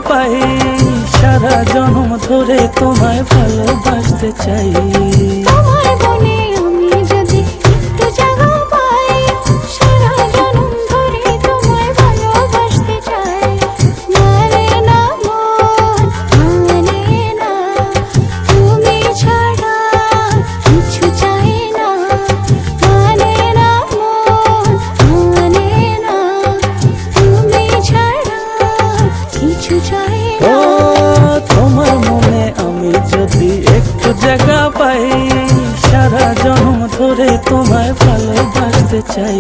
পাই, সারা জন্ম ধরে তোমায় ভালোবাসতে চাই। তোমার বনে আমি যদি একটু জায়গা পাই, সারা জন্ম ধরে তোমায় ভালোবাসতে চাই। মানে না মন, মানে না, তুমি ছাড়া কিছু চাই না। মানে না মন, মানে না, তুমি ছাড়া কিছু চাই না। ও তোমার মনে আমি যদি একটু জায়গা পাই, সারা জন্ম ধরে তোমায় ভালোবাসতে চাই।